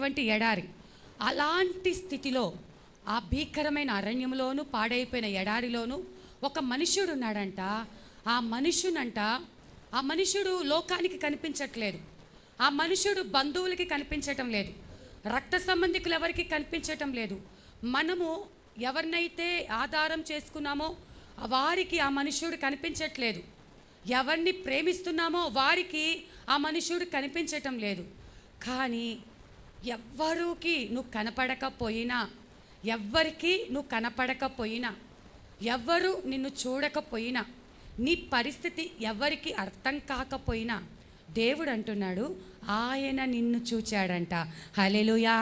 పాడైపోయినటువంటి ఎడారి. అలాంటి స్థితిలో ఆ భీకరమైన అరణ్యంలోనూ పాడైపోయిన ఎడారిలోనూ ఒక మనుష్యుడు ఉన్నాడంట. ఆ మనుషుడు లోకానికి కనిపించట్లేదు. ఆ మనుషుడు బంధువులకి కనిపించటం లేదు. రక్త సంబంధికులు ఎవరికి కనిపించటం లేదు. మనము ఎవరినైతే ఆధారం చేసుకున్నామో వారికి ఆ మనుష్యుడు కనిపించట్లేదు. ఎవరిని ప్రేమిస్తున్నామో వారికి ఆ మనుష్యుడు కనిపించటం లేదు. కానీ ఎవ్వరికి నువ్వు కనపడకపోయినా, ఎవ్వరు నిన్ను చూడకపోయినా, నీ పరిస్థితి ఎవరికి అర్థం కాకపోయినా దేవుడు అంటున్నాడు, ఆయన నిన్ను చూచాడంట. హల్లెలూయా.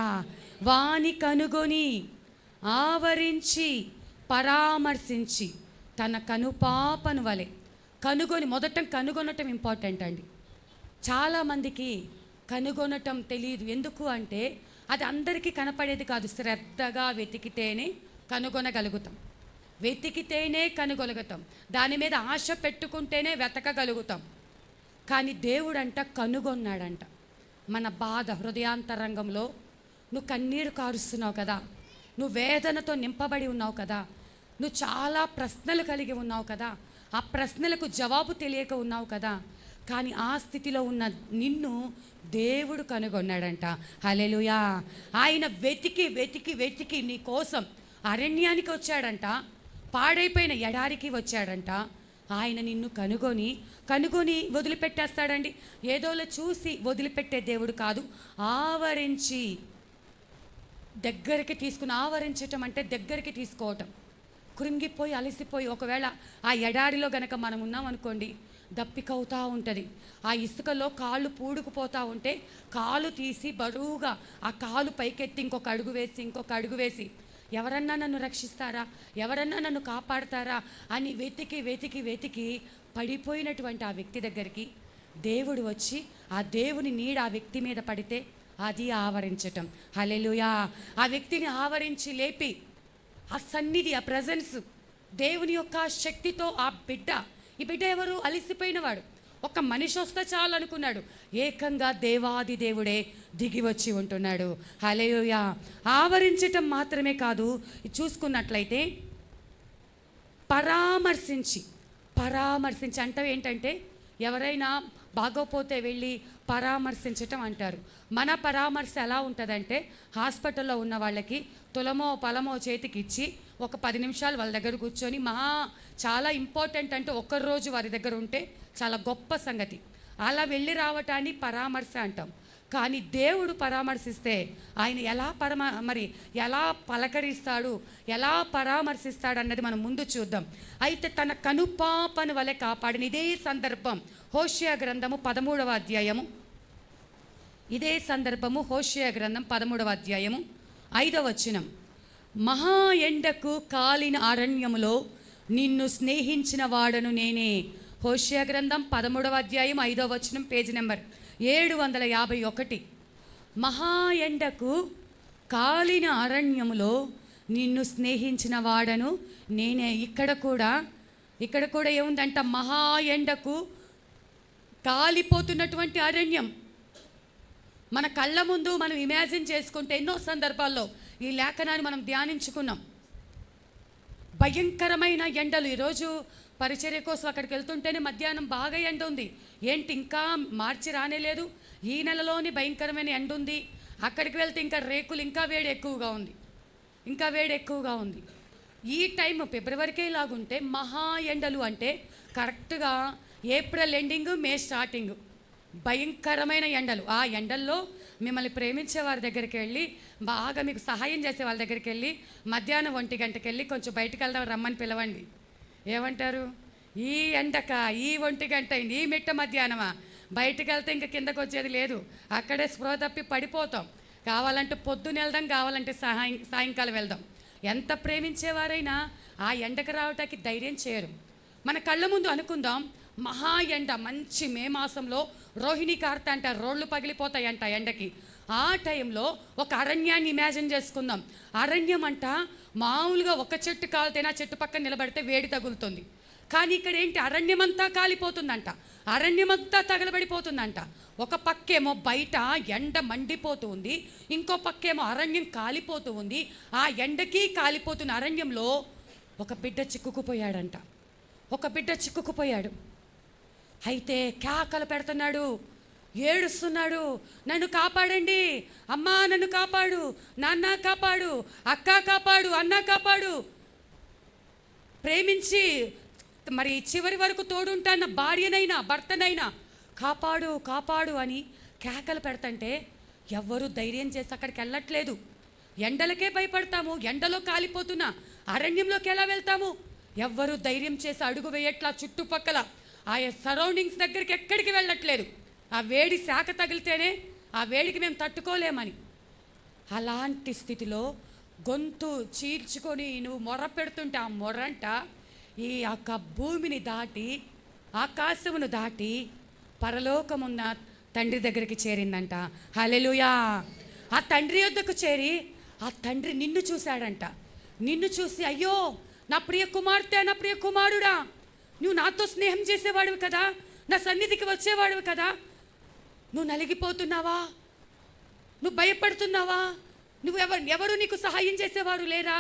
వాని కనుగొని ఆవరించి పరామర్శించి తన కనుపాపను వలె కనుగొని. మొదట కనుగొనటం ఇంపార్టెంట్ అండి. చాలామందికి కనుగొనటం తెలియదు. ఎందుకు అంటే అది అందరికీ కనపడేది కాదు. శ్రద్ధగా వెతికితేనే కనుగొనగలుగుతాం. దాని మీద ఆశ పెట్టుకుంటేనే వెతకగలుగుతాం. కానీ దేవుడంట కనుగొన్నాడంట. మన బాధ హృదయాంతరంగంలో నువ్వు కన్నీరు కారుస్తున్నావు కదా, నువ్వు వేదనతో నింపబడి ఉన్నావు కదా, నువ్వు చాలా ప్రశ్నలు కలిగి ఉన్నావు కదా, ఆ ప్రశ్నలకు జవాబు తెలియక ఉన్నావు కదా. కానీ ఆ స్థితిలో ఉన్న నిన్ను దేవుడు కనుగొన్నాడంట. హల్లెలూయా. ఆయన వెతికి నీ కోసం అరణ్యానికి వచ్చాడంట, పాడైపోయిన ఎడారికి వచ్చాడంట. ఆయన నిన్ను కనుగొని వదిలిపెట్టేస్తాడండి. ఏదోలో చూసి వదిలిపెట్టే దేవుడు కాదు. ఆవరించి దగ్గరికి తీసుకుని, ఆవరించటం అంటే దగ్గరికి తీసుకోవటం. కృంగిపోయి అలసిపోయి ఒకవేళ ఆ ఎడారిలో గనక మనం ఉన్నాం అనుకోండి, దప్పికవుతూ ఉంటుంది. ఆ ఇసుకలో కాళ్ళు పూడుకుపోతూ ఉంటే కాలు తీసి బరువుగా ఆ కాలు పైకెత్తి ఇంకొక అడుగు వేసి ఎవరన్నా నన్ను రక్షిస్తారా, ఎవరన్నా నన్ను కాపాడతారా అని వెతికి పడిపోయినటువంటి ఆ వ్యక్తి దగ్గరికి దేవుడు వచ్చి ఆ దేవుని నీడ ఆ వ్యక్తి మీద పడితే అది ఆవరించటం. హల్లెలూయా. ఆ వ్యక్తిని ఆవరించి లేపి ఆ సన్నిధి, ఆ ప్రజెన్స్, దేవుని యొక్క శక్తితో ఈ బిడ్డ ఎవరు? అలిసిపోయినవాడు. ఒక మనిషి వస్తే చాలు అనుకున్నాడు. ఏకంగా దేవాది దేవుడే దిగి వచ్చి ఉంటున్నాడు. హల్లెలూయా. ఆవరించటం మాత్రమే కాదు, చూసుకున్నట్లయితే పరామర్శించి అంటే ఏంటంటే ఎవరైనా బాగోపోతే వెళ్ళి పరామర్శించటం అంటారు. మన పరామర్శ ఎలా ఉంటుందంటే హాస్పిటల్లో ఉన్న వాళ్ళకి తులమో పలమో చేతికి ఇచ్చి ఒక 10 నిమిషాలు వాళ్ళ దగ్గర కూర్చొని చాలా ఇంపార్టెంట్ అంటే ఒక్కరోజు వారి దగ్గర ఉంటే చాలా గొప్ప సంగతి. అలా వెళ్ళి రావటాన్ని పరామర్శ అంటాం. కానీ దేవుడు పరామర్శిస్తే ఆయన ఎలా పలకరిస్తాడు, ఎలా పరామర్శిస్తాడు అన్నది మనం ముందు చూద్దాం. అయితే తన కనుపాపను వలె కాపాడిన ఇదే సందర్భం హోషేయ గ్రంథము 13వ అధ్యాయము. ఇదే సందర్భము హోషేయ గ్రంథం 13వ అధ్యాయము 5వ వచనం. మహా ఎండకు కాలిన అరణ్యములో నిన్ను స్నేహించిన వాడను నేనే. హోషేయ గ్రంథం 13వ అధ్యాయం 5వ వచనం, పేజీ నెంబర్ 751. మహా ఎండకు కాలిన అరణ్యములో నిన్ను స్నేహించిన వాడను నేనే. ఇక్కడ కూడా ఏముందంట? మహా ఎండకు కాలిపోతున్నటువంటి అరణ్యం మన కళ్ళ ముందు మనం ఇమాజిన్ చేసుకుంటే ఎన్నో సందర్భాల్లో ఈ లేఖనాన్ని మనం ధ్యానించుకున్నాం. భయంకరమైన ఎండలు. ఈరోజు పరిచర్య కోసం అక్కడికి వెళ్తుంటేనే మధ్యాహ్నం బాగా ఎండ ఉంది. ఏంటి ఇంకా మార్చి రానేలేదు, ఈ నెలలోని భయంకరమైన ఎండ ఉంది. అక్కడికి వెళ్తే ఇంకా రేకులు ఇంకా వేడి ఎక్కువగా ఉంది. ఈ టైం ఫిబ్రవరికే ఇలాగుంటే మహా ఎండలు అంటే కరెక్ట్గా ఏప్రిల్ ఎండింగ్, మే స్టార్టింగ్. భయంకరమైన ఎండలు. ఆ ఎండల్లో మిమ్మల్ని ప్రేమించే వారి దగ్గరికి వెళ్ళి, బాగా మీకు సహాయం చేసే వాళ్ళ దగ్గరికి వెళ్ళి మధ్యాహ్నం 1 గంటకి వెళ్ళి కొంచెం బయటకు వెళ్దాం రమ్మని పిలవండి. ఏమంటారు? ఈ ఎండక, ఈ 1 గంట అయింది, ఈ మిట్ట మధ్యాహ్నమా, బయటకు వెళ్తే ఇంకా కిందకు వచ్చేది లేదు, అక్కడే స్పృహ తప్పి పడిపోతాం. కావాలంటే పొద్దున వెళ్దాం, కావాలంటే సాయంకాలం వెళ్దాం. ఎంత ప్రేమించేవారైనా ఆ ఎండకు రావటానికి ధైర్యం చేయరు. మన కళ్ళ ముందు అనుకుందాం, మహా ఎండ, మంచి మే మాసంలో రోహిణి కార్త అంటారు, రోడ్లు పగిలిపోతాయంట ఎండకి. ఆ టైంలో ఒక అరణ్యాన్ని ఇమాజిన్ చేసుకుందాం. అరణ్యం అంట మామూలుగా ఒక చెట్టు కాలితేనే ఆ చెట్టు పక్కన నిలబడితే వేడి తగులుతుంది. కానీ ఇక్కడ ఏంటి, అరణ్యమంతా కాలిపోతుందంట, అరణ్యమంతా తగలబడిపోతుందంట. ఒక పక్కేమో బయట ఎండ మండిపోతూ ఉంది, ఇంకో పక్కేమో అరణ్యం కాలిపోతూ ఉంది. ఆ ఎండకి కాలిపోతున్న అరణ్యంలో ఒక బిడ్డ చిక్కుకుపోయాడంట. ఒక బిడ్డ చిక్కుకుపోయాడు. అయితే కేకలు పెడుతున్నాడు, ఏడుస్తున్నాడు, నన్ను కాపాడండి, అమ్మా నన్ను కాపాడు, నాన్న కాపాడు, అక్క కాపాడు, అన్న కాపాడు, ప్రేమించి మరి చివరి వరకు తోడుంటాన్న భార్యనైనా భర్తనైనా కాపాడు కాపాడు అని కేకలు పెడతంటే ఎవ్వరూ ధైర్యం చేసి అక్కడికి వెళ్ళట్లేదు. ఎండలకే భయపడతాము, ఎండలో కాలిపోతున్నా అరణ్యంలోకి ఎలా వెళ్తాము? ఎవ్వరూ ధైర్యం చేసి అడుగు వేయట్లా. చుట్టుపక్కల ఆ సరౌండింగ్స్ దగ్గరికి ఎక్కడికి వెళ్ళట్లేదు. ఆ వేడి శాఖ తగిలితేనే ఆ వేడికి మేము తట్టుకోలేమని. అలాంటి స్థితిలో గొంతు చీల్చుకొని నువ్వు మొర్ర పెడుతుంటే ఆ మొర్రంట ఈ యొక్క భూమిని దాటి ఆకాశమును దాటి పరలోకమున్న తండ్రి దగ్గరికి చేరిందంట. హల్లెలూయా. ఆ తండ్రి యొద్దకు చేరి ఆ తండ్రి నిన్ను చూశాడంట. నిన్ను చూసి, అయ్యో నా ప్రియ కుమార్తె, నా ప్రియ కుమారుడా, నువ్వు నాతో స్నేహం చేసేవాడివి కదా, నా సన్నిధికి వచ్చేవాడివి కదా, నువ్వు నలిగిపోతున్నావా, నువ్వు భయపడుతున్నావా, ఎవరు నీకు సహాయం చేసేవారు లేరా?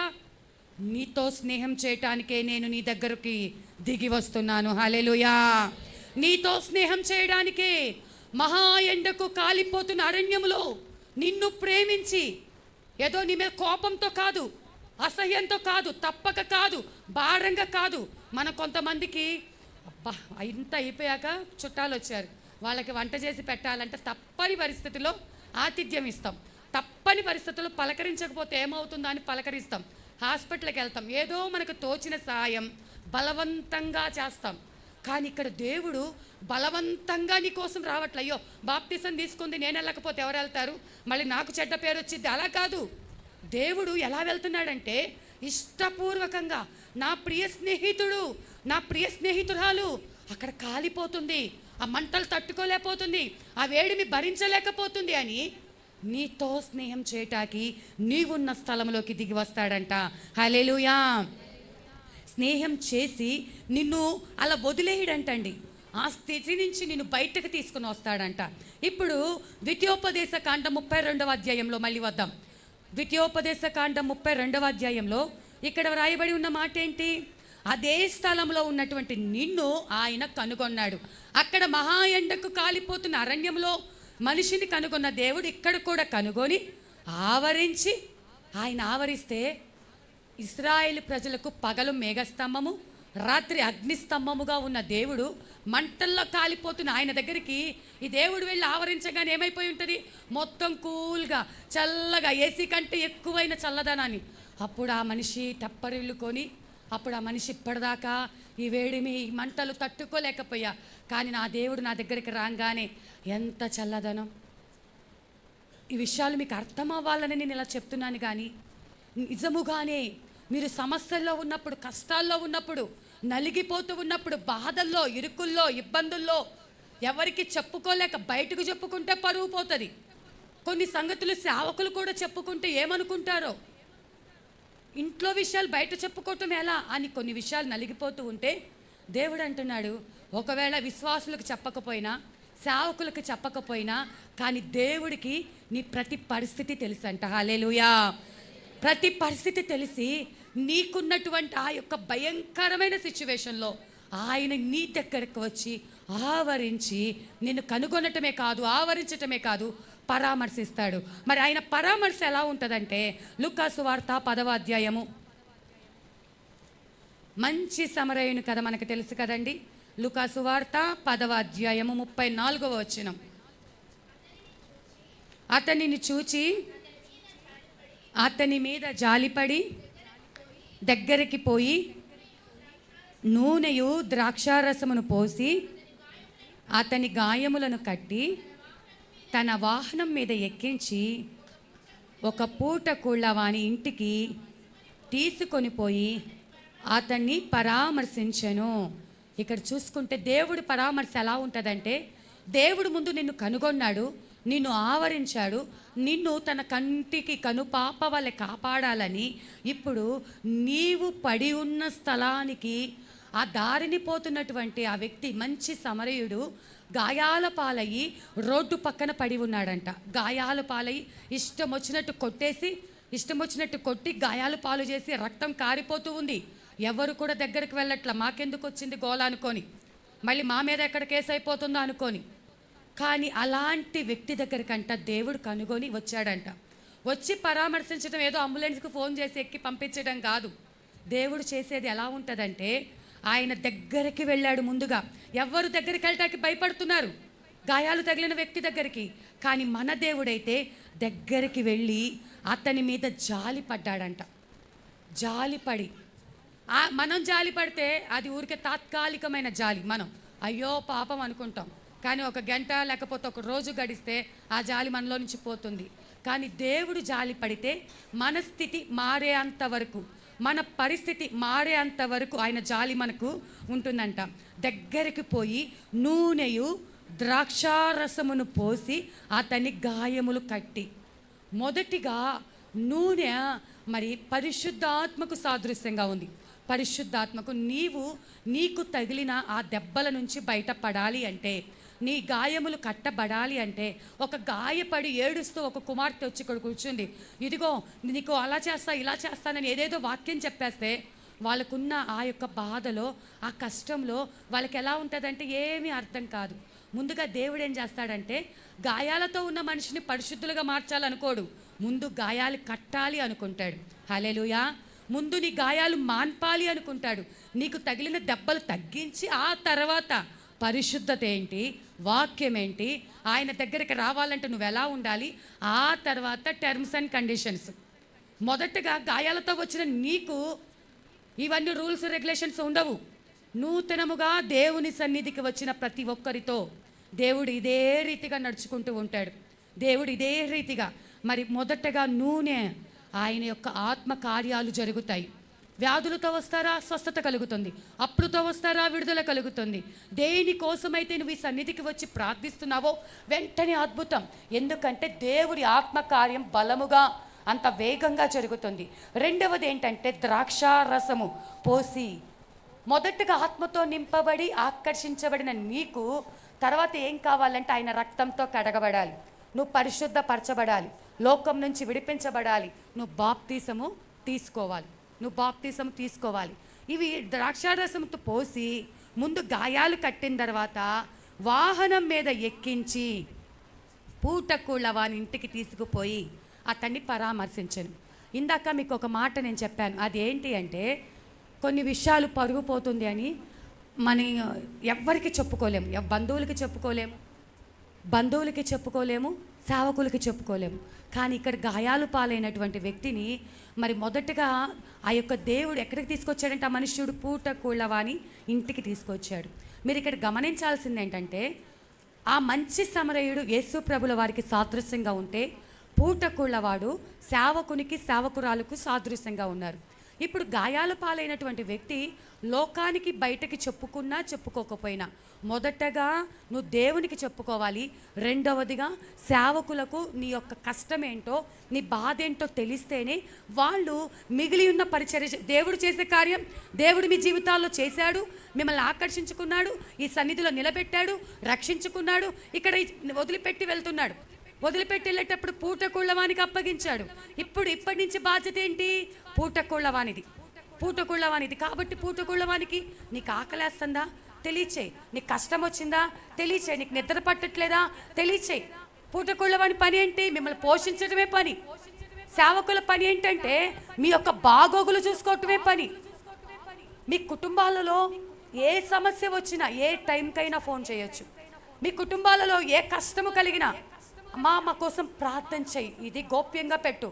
నీతో స్నేహం చేయటానికే నేను నీ దగ్గరికి దిగి వస్తున్నాను. హల్లెలూయా. నీతో స్నేహం చేయడానికే మహా ఎండకు కాలిపోతున్న అరణ్యములో నిన్ను ప్రేమించి, ఏదో నీ మీద కోపంతో కాదు, అసహ్యంతో కాదు, తప్పక కాదు, భారంగా కాదు. మన కొంతమందికి అబ్బా ఇంత అయిపోయాక చుట్టాలు వచ్చారు, వాళ్ళకి వంట చేసి పెట్టాలంటే తప్పని పరిస్థితిలో ఆతిథ్యం ఇస్తాం, తప్పని పరిస్థితుల్లో పలకరించకపోతే ఏమవుతుందో అని పలకరిస్తాం, హాస్పిటల్కి వెళ్తాం, ఏదో మనకు తోచిన సాయం బలవంతంగా చేస్తాం. కానీ ఇక్కడ దేవుడు బలవంతంగా నీ కోసం రావట్లే. అయ్యో బాప్తిసం తీసుకుంది నేను వెళ్ళకపోతే ఎవరు వెళ్తారు, మళ్ళీ నాకు చెడ్డ పేరు వచ్చింది, అలా కాదు. దేవుడు ఎలా వెళ్తున్నాడంటే ఇష్టపూర్వకంగా, నా ప్రియ స్నేహితుడు, నా ప్రియ స్నేహితురాలు అక్కడ కాలిపోతుంది, ఆ మంటలు తట్టుకోలేకపోతుంది, ఆ వేడిని భరించలేకపోతుంది అని నీతో స్నేహం చేయటానికి నీవున్న స్థలంలోకి దిగి వస్తాడంట. హల్లెలూయా. స్నేహం చేసి నిన్ను అలా వదిలేయడంటండి. ఆ స్థితి నుంచి నిన్ను బయటకు తీసుకుని వస్తాడంట. ఇప్పుడు ద్వితీయోపదేశ కాండం 32వ అధ్యాయంలో మళ్ళీ వద్దాం. ద్వితీయోపదేశ కాండం 32వ అధ్యాయంలో ఇక్కడ వ్రాయబడి ఉన్న మాట ఏంటి? అదే స్థలంలో ఉన్నటువంటి నిన్ను ఆయన కనుగొన్నాడు. అక్కడ మహా ఎండకు కాలిపోతున్న అరణ్యంలో మనిషిని కనుగొన్న దేవుడు ఇక్కడ కూడా కనుగొని ఆవరించి, ఆయన ఆవరిస్తే ఇశ్రాయేలు ప్రజలకు పగలు మేఘస్తంభము, రాత్రి అగ్నిస్తంభముగా ఉన్న దేవుడు మంటల్లో కాలిపోతున్న ఆయన దగ్గరికి ఈ దేవుడు వెళ్ళి ఆవరించగానే ఏమైపోయి ఉంటుంది? మొత్తం కూల్గా చల్లగా, ఏసీ కంటే ఎక్కువైన చల్లదనాన్ని. అప్పుడు ఆ మనిషి తప్పరిల్లుకొని, అప్పుడు ఆ మనిషి ఇప్పటిదాకా ఈ వేడిమి ఈ మంటలు తట్టుకోలేకపోయా, కానీ నా దేవుడు నా దగ్గరికి రాగానే ఎంత చల్లదనం. ఈ విషయాలు మీకు అర్థం అవ్వాలని నేను ఇలా చెప్తున్నాను. కానీ నిజముగానే మీరు సమస్యల్లో ఉన్నప్పుడు, కష్టాల్లో ఉన్నప్పుడు, నలిగిపోతూ ఉన్నప్పుడు, బాధల్లో, ఇరుకుల్లో, ఇబ్బందుల్లో ఎవరికి చెప్పుకోలేక బయటకు చెప్పుకుంటే పరువు పోతుంది. కొన్ని సంగతులు సేవకులు కూడా చెప్పుకుంటే ఏమనుకుంటారో, ఇంట్లో విషయాలు బయట చెప్పుకోవటం ఎలా అని కొన్ని విషయాలు నలిగిపోతూ ఉంటే దేవుడు అంటున్నాడు, ఒకవేళ విశ్వాసులకు చెప్పకపోయినా, సేవకులకు చెప్పకపోయినా, కానీ దేవుడికి నీ ప్రతి పరిస్థితి తెలుసు అంట. హల్లెలూయా. ప్రతి పరిస్థితి తెలిసి నీకున్నటువంటి ఆ యొక్క భయంకరమైన సిచ్యువేషన్లో ఆయన నీ దగ్గరకు వచ్చి ఆవరించి నిన్ను కనుగొనటమే కాదు, ఆవరించటమే కాదు, పరామర్శిస్తాడు. మరి ఆయన పరామర్శ ఎలా ఉంటుందంటే, లూకాసు వార్త 10వ అధ్యాయము, మంచి సమరయుని కథ మనకు తెలుసు కదండి. లూకాసు వార్త 10వ అధ్యాయము 34వ వచనం. అతనిని చూచి అతని మీద జాలిపడి దగ్గరికి పోయి నూనెయు ద్రాక్షారసమును పోసి అతని గాయములను కట్టి తన వాహనం మీద ఎక్కించి ఒక పూట కూళ్ళ వాని ఇంటికి తీసుకొని పోయి అతన్ని పరామర్శించెను. ఇక్కడ చూసుకుంటే దేవుడి పరామర్శ ఎలా ఉంటుందంటే, దేవుడు ముందు నిన్ను కనుగొన్నాడు, నిన్ను ఆవరించాడు, నిన్ను తన కంటికి కనుపాప వలె కాపాడాలని ఇప్పుడు నీవు పడి ఉన్న స్థలానికి ఆ దారిని పోతున్నటువంటి ఆ వ్యక్తి, మంచి సమరయుడు, గాయాల పాలయ్యి రోడ్డు పక్కన పడి ఉన్నాడంట. గాయాల పాలయ్యి ఇష్టం వచ్చినట్టు కొట్టేసి, ఇష్టం వచ్చినట్టు కొట్టి గాయాలు పాలు చేసి రక్తం కారిపోతూ ఉంది. ఎవరు కూడా దగ్గరికి వెళ్ళట్ల, మాకెందుకు వచ్చింది గోల అనుకొని, మళ్ళీ మా మీద ఎక్కడ కేసు అయిపోతుందో అనుకొని. కానీ అలాంటి వ్యక్తి దగ్గరికంట దేవుడు కనుగొని వచ్చాడంట. వచ్చి పరామర్శించడం ఏదో అంబులెన్స్కి ఫోన్ చేసి ఎక్కి పంపించడం కాదు. దేవుడు చేసేది ఎలా ఉంటుందంటే, ఆయన దగ్గరికి వెళ్ళాడు. ముందుగా ఎవరు దగ్గరికి వెళ్ళటానికి భయపడుతున్నారు, గాయాలు తగిలిన వ్యక్తి దగ్గరికి. కానీ మన దేవుడైతే దగ్గరికి వెళ్ళి అతని మీద జాలి పడ్డాడంట. జాలిపడి, మనం జాలి పడితే అది ఊరికే తాత్కాలికమైన జాలి, మనం అయ్యో పాపం అనుకుంటాం. కానీ ఒక గంట లేకపోతే ఒక రోజు గడిస్తే ఆ జాలి మనలో నుంచి పోతుంది. కానీ దేవుడు జాలి పడితే మన స్థితి మారే అంతవరకు, మన పరిస్థితి మారే అంతవరకు ఆయన జాలి మనకు ఉంటుందంట. దగ్గరికి పోయి నూనెయు ద్రాక్షారసమును పోసి అతని గాయములు కట్టి. మొదటిగా నూనె మరి పరిశుద్ధాత్మకు సాదృశ్యంగా ఉంది. పరిశుద్ధాత్మకు నీకు తగిలిన ఆ దెబ్బల నుంచి బయటపడాలి అంటే, నీ గాయములు కట్టబడాలి అంటే, ఒక గాయపడి ఏడుస్తూ ఒక కుమార్తె వచ్చి ఇక్కడ కూర్చుంది. ఇదిగో నీకు అలా చేస్తా ఇలా చేస్తానని ఏదేదో వాక్యం చెప్పేస్తే, వాళ్ళకున్న ఆ యొక్క బాధలో, ఆ కష్టంలో వాళ్ళకి ఎలా ఉంటుందంటే ఏమీ అర్థం కాదు. ముందుగా దేవుడు ఏం చేస్తాడంటే, గాయాలతో ఉన్న మనిషిని పరిశుద్ధులుగా మార్చాలనుకోడు, ముందు గాయాలు కట్టాలి అనుకుంటాడు. హల్లెలూయా. ముందు నీ గాయాలు మాన్పాలి అనుకుంటాడు. నీకు తగిలిన దెబ్బలు తగ్గించి ఆ తర్వాత పరిశుద్ధత ఏంటి, వాక్యం ఏంటి, ఆయన దగ్గరికి రావాలంటే నువ్వు ఎలా ఉండాలి, ఆ తర్వాత టర్మ్స్ అండ్ కండిషన్స్. మొదటగా గాయాలతో వచ్చిన నీకు ఇవన్నీ రూల్స్ రెగ్యులేషన్స్ ఉండవు. నూతనముగా దేవుని సన్నిధికి వచ్చిన ప్రతి ఒక్కరితో దేవుడు ఇదే రీతిగా నడుచుకుంటూ ఉంటాడు. దేవుడు ఇదే రీతిగా మరి మొదటగా నూనె, ఆయన యొక్క ఆత్మ కార్యాలు జరుగుతాయి. వ్యాధులతో వస్తారా, స్వస్థత కలుగుతుంది. అప్పులతో వస్తారా, విడుదల కలుగుతుంది. దేనికోసమైతే నువ్వు ఈ సన్నిధికి వచ్చి ప్రార్థిస్తున్నావో వెంటనే అద్భుతం. ఎందుకంటే దేవుడి ఆత్మకార్యం బలముగా అంత వేగంగా జరుగుతుంది. రెండవది ఏంటంటే ద్రాక్షారసము పోసి, మొదటగా ఆత్మతో నింపబడి ఆకర్షించబడిన నీకు తర్వాత ఏం కావాలంటే ఆయన రక్తంతో కడగబడాలి, నువ్వు పరిశుద్ధపరచబడాలి, లోకం నుంచి విడిపించబడాలి, నువ్వు బాప్తీసము తీసుకోవాలి. ఇవి ద్రాక్షారసంతో పోసి ముందు గాయాలు కట్టిన తర్వాత వాహనం మీద ఎక్కించి పూటకూళ్ళ వాని ఇంటికి తీసుకుపోయి అతన్ని పరామర్శించను. ఇందాక మీకు ఒక మాట నేను చెప్పాను, అదేంటి అంటే కొన్ని విషయాలు పరుగుపోతుంది అని మన ఎవ్వరికి చెప్పుకోలేము, బంధువులకి చెప్పుకోలేము, సేవకులకి చెప్పుకోలేము. కానీ ఇక్కడ గాయాలు పాలైనటువంటి వ్యక్తిని మరి మొదటగా ఆ యొక్క దేవుడు ఎక్కడికి తీసుకొచ్చాడంటే, ఆ మనుష్యుడు పూటకూళ్ళవాని ఇంటికి తీసుకొచ్చాడు. మీరు ఇక్కడ గమనించాల్సింది ఏంటంటే, ఆ మంచి సమరయుడు యేసు ప్రభుల వారికి సాదృశ్యంగా ఉంటే, పూటకూళ్ళవాడు సేవకునికి సేవకురాలకు సాదృశ్యంగా ఉన్నారు. ఇప్పుడు గాయాల పాలైనటువంటి వ్యక్తి లోకానికి బయటకి చెప్పుకున్నా చెప్పుకోకపోయినా మొదటగా నువ్వు దేవునికి చెప్పుకోవాలి. రెండవదిగా సేవకులకు నీ యొక్క కష్టం ఏంటో, నీ బాధ ఏంటో తెలిస్తేనే వాళ్ళు మిగిలి ఉన్న పరిచర్య, దేవుడు చేసే కార్యం దేవుడు మీ జీవితాల్లో చేశాడు, మిమ్మల్ని ఆకర్షించుకున్నాడు, ఈ సన్నిధిలో నిలబెట్టాడు, రక్షించుకున్నాడు, ఇక్కడ వదిలిపెట్టి వెళ్తున్నాడు. వదిలిపెట్టి వెళ్ళేటప్పుడు పూటకూళ్ళవానికి అప్పగించాడు. ఇప్పటి నుంచి బాధ్యత ఏంటి, పూటకూళ్ళవానిది. కాబట్టి పూటకూళ్ళవానికి నీకు ఆకలేస్తుందా తెలియచేయి, నీకు కష్టం వచ్చిందా తెలియచేయి, నీకు నిద్ర పట్టట్లేదా తెలియచేయి. పూటకూళ్ళవాని పని ఏంటి, మిమ్మల్ని పోషించడమే పని. సేవకుల పని ఏంటంటే మీ యొక్క బాగోగులు చూసుకోవటమే పని. మీ కుటుంబాలలో ఏ సమస్య వచ్చినా ఏ టైంకైనా ఫోన్ చేయొచ్చు. మీ కుటుంబాలలో ఏ కష్టము కలిగినా మా కోసం ప్రార్థన చెయ్యి, ఇది గోప్యంగా పెట్టు,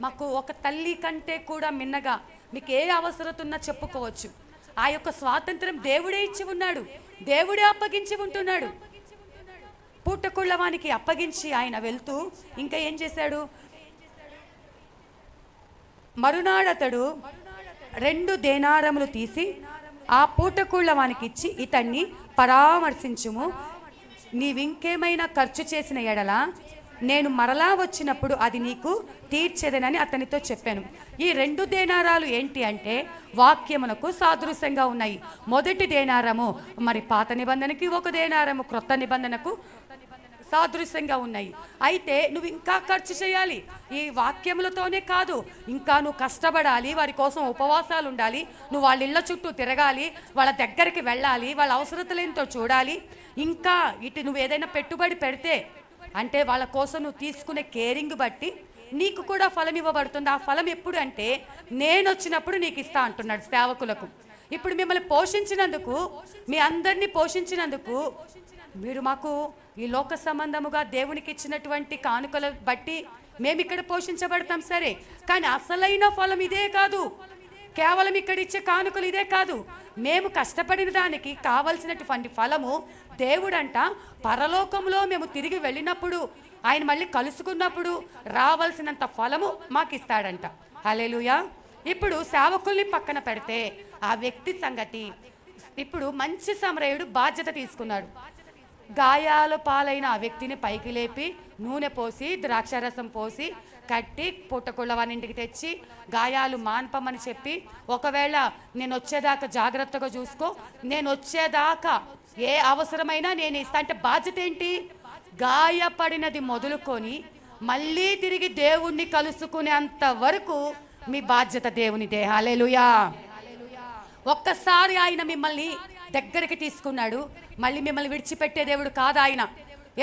మాకు ఒక తల్లి కంటే కూడా మిన్నగా మీకు ఏ అవసరత ఉన్నా చెప్పుకోవచ్చు. ఆ యొక్క స్వాతంత్రం దేవుడే ఇచ్చి ఉన్నాడు, దేవుడే అప్పగించి ఉంటున్నాడు. పూటకూళ్ళవానికి అప్పగించి ఆయన వెళ్తూ ఇంకా ఏం చేశాడు, మరునాడతడు 2 దేనారములు తీసి ఆ పూటకూళ్ళవానికి ఇచ్చి, ఇతన్ని పరామర్శించుము, నీవింకేమైనా ఖర్చు చేసిన ఎడల నేను మరలా వచ్చినప్పుడు అది నీకు తీర్చేదనని అతనితో చెప్పాను. ఈ 2 దేనారాలు ఏంటి అంటే వాక్యమునకు సాదృశ్యంగా ఉన్నాయి. మొదటి దేనారము మరి పాత నిబంధనకి, ఒక దేనారము క్రొత్త నిబంధనకు సాదృశ్యంగా ఉన్నాయి. అయితే నువ్వు ఇంకా ఖర్చు చేయాలి. ఈ వాక్యములతోనే కాదు, ఇంకా నువ్వు కష్టపడాలి, వారి కోసం ఉపవాసాలు ఉండాలి, నువ్వు వాళ్ళ ఇళ్ళ చుట్టూ తిరగాలి, వాళ్ళ దగ్గరికి వెళ్ళాలి, వాళ్ళ అవసరతలేంతో చూడాలి. ఇంకా ఇటు నువ్వు ఏదైనా పెట్టుబడి పెడితే అంటే వాళ్ళ కోసం నువ్వు తీసుకునే కేరింగ్ బట్టి నీకు కూడా ఫలం ఇవ్వబడుతుంది. ఆ ఫలం ఎప్పుడు అంటే నేను వచ్చినప్పుడు నీకు ఇస్తా అంటున్నాడు సేవకులకు. ఇప్పుడు మిమ్మల్ని పోషించినందుకు, మీ అందరినీ పోషించినందుకు మీరు మాకు ఈ లోక సంబంధముగా దేవునికి ఇచ్చినటువంటి కానుకల బట్టి మేము ఇక్కడ పోషించబడతాం సరే, కానీ అసలైన ఫలం ఇదే కాదు. కేవలం ఇక్కడ ఇచ్చే కానుకలు ఇదే కాదు. మేము కష్టపడిన దానికి కావలసినటువంటి ఫలము దేవుడంట పరలోకంలో మేము తిరిగి వెళ్ళినప్పుడు, ఆయన మళ్ళీ కలుసుకున్నప్పుడు రావాల్సినంత ఫలము మాకు ఇస్తాడంట. హల్లెలూయా. ఇప్పుడు సేవకుల్ని పక్కన పెడితే ఆ వ్యక్తి సంగతి, ఇప్పుడు మంచి సమరయుడు బాధ్యత తీసుకున్నాడు. గాయాల పాలైన ఆ వ్యక్తిని పైకి లేపి నూనె పోసి ద్రాక్షారసం పోసి కట్టి పుట్టకుళ్ళవానింటికి తెచ్చి గాయాలు మాన్పమని చెప్పి, ఒకవేళ నేను వచ్చేదాకా జాగ్రత్తగా చూసుకో, నేను వచ్చేదాకా ఏ అవసరమైనా నేను ఇస్తా అంటే బాధ్యత ఏంటి? గాయపడినది మొదలుకొని మళ్ళీ తిరిగి దేవుణ్ణి కలుసుకునేంత వరకు మీ బాధ్యత దేవునిదే. హల్లెలూయా. ఒక్కసారి ఆయన మిమ్మల్ని దగ్గరికి తీసుకున్నాడు, మళ్ళీ మిమ్మల్ని విడిచిపెట్టే దేవుడు కాదు ఆయన.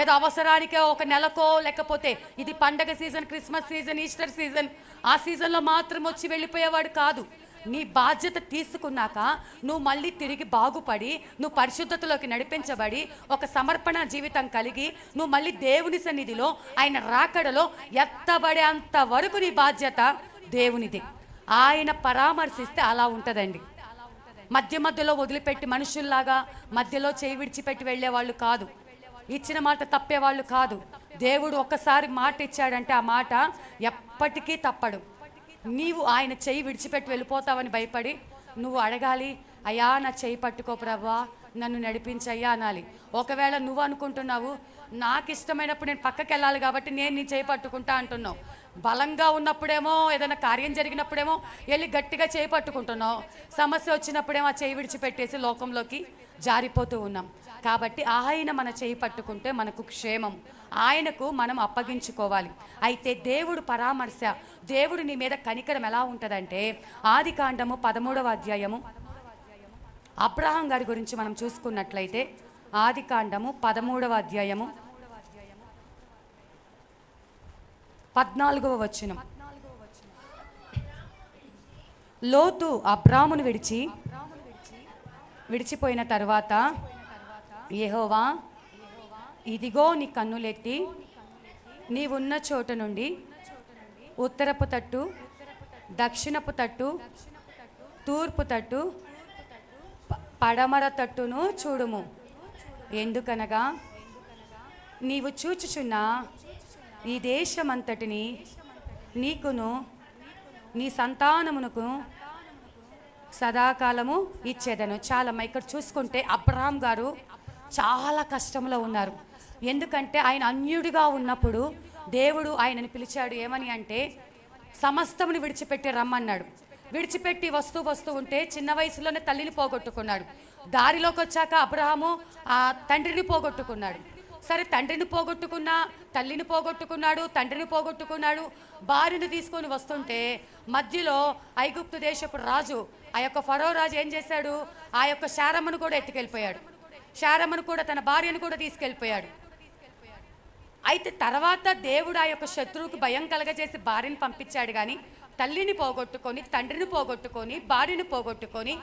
ఏదో అవసరానికే ఒక నెలకో, లేకపోతే ఇది పండగ season, Christmas season, Easter season, ఆ సీజన్లో మాత్రం వచ్చి వెళ్ళిపోయేవాడు కాదు. నీ బాధ్యత తీసుకున్నాక నువ్వు మళ్ళీ తిరిగి బాగుపడి, నువ్వు పరిశుద్ధతలోకి నడిపించబడి, ఒక సమర్పణ జీవితం కలిగి నువ్వు మళ్ళీ దేవుని సన్నిధిలో ఆయన రాకడలో ఎత్తబడే అంత వరకు నీ బాధ్యత దేవునిది. ఆయన పరామర్శిస్తే అలా ఉంటుందండి. మధ్యలో వదిలిపెట్టి మనుషుల్లాగా మధ్యలో చేయి విడిచిపెట్టి వెళ్ళేవాళ్ళు కాదు, ఇచ్చిన మాట తప్పేవాళ్ళు కాదు. దేవుడు ఒక్కసారి మాట ఇచ్చాడంటే ఆ మాట ఎప్పటికీ తప్పడు. నీవు ఆయన చెయ్యి విడిచిపెట్టి వెళ్ళిపోతావని భయపడి నువ్వు అడగాలి, అయ్యా నా చెయ్యి పట్టుకో ప్రభువా, నన్ను నడిపించయ్యా అనాలి. ఒకవేళ నువ్వు అనుకుంటున్నావు నాకు ఇష్టమైనప్పుడు నేను పక్కకి వెళ్ళాలి కాబట్టి నేను నీ చేయి పట్టుకుంటా అంటున్నావు. బలంగా ఉన్నప్పుడేమో, ఏదైనా కార్యం జరిగినప్పుడేమో వెళ్ళి గట్టిగా చేయి పట్టుకుంటున్నావు, సమస్య వచ్చినప్పుడేమో ఆ చేయి విడిచిపెట్టేసి లోకంలోకి జారిపోతూ ఉన్నాం. కాబట్టి ఆయన మన చేయి పట్టుకుంటే మనకు క్షేమం, ఆయనకు మనం అప్పగించుకోవాలి. అయితే దేవుడు పరామర్శ, దేవుడు నీ మీద కనికరం ఎలా ఉంటుందంటే ఆదికాండము 13వ అధ్యాయము అబ్రహాం గారి గురించి మనం చూసుకున్నట్లయితే ఆదికాండము 13వ అధ్యాయము 14వ వచనం. లోతు అబ్రామును విడిచిపోయిన తర్వాత యెహోవా ఇదిగో నీ కన్నులెత్తి నీవున్న చోట నుండి ఉత్తరపు తట్టు, దక్షిణపు తట్టు, తూర్పు తట్టు, పడమర తట్టును చూడుము. ఎందుకనగా నీవు చూచుచున్న ఈ దేశమంతటిని నీకును నీ సంతానమునకు సదాకాలము ఇచ్చేదను. చాలమ్మా, ఇక్కడ చూసుకుంటే అబ్రహాం గారు చాలా కష్టంలో ఉన్నారు. ఎందుకంటే ఆయన అన్యుడిగా ఉన్నప్పుడు దేవుడు ఆయనని పిలిచాడు. ఏమని అంటే సమస్తముని విడిచిపెట్టి రమ్మన్నాడు. విడిచిపెట్టి వస్తూ ఉంటే చిన్న వయసులోనే తల్లిని పోగొట్టుకున్నాడు. దారిలోకి వచ్చాక అబ్రహాము ఆ తండ్రిని పోగొట్టుకున్నాడు. సరే, తండ్రిని పోగొట్టుకున్నా, తల్లిని పోగొట్టుకున్నాడు, తండ్రిని పోగొట్టుకున్నాడు, భార్యను తీసుకొని వస్తుంటే మధ్యలో ఐగుప్తు దేశపు రాజు, ఆ యొక్క ఫరో రాజు ఏం చేశాడు? ఆ యొక్క శారమ్మను కూడా ఎత్తుకెళ్ళిపోయాడు. శారమ్మను కూడా, తన భార్యను కూడా తీసుకెళ్ళిపోయాడు. అయితే తర్వాత దేవుడు ఆ యొక్క శత్రువుకు భయం కలగజేసి భార్యను పంపించాడు. కానీ తల్లిని పోగొట్టుకొని, తండ్రిని పోగొట్టుకొని, భార్యను పోగొట్టుకొని,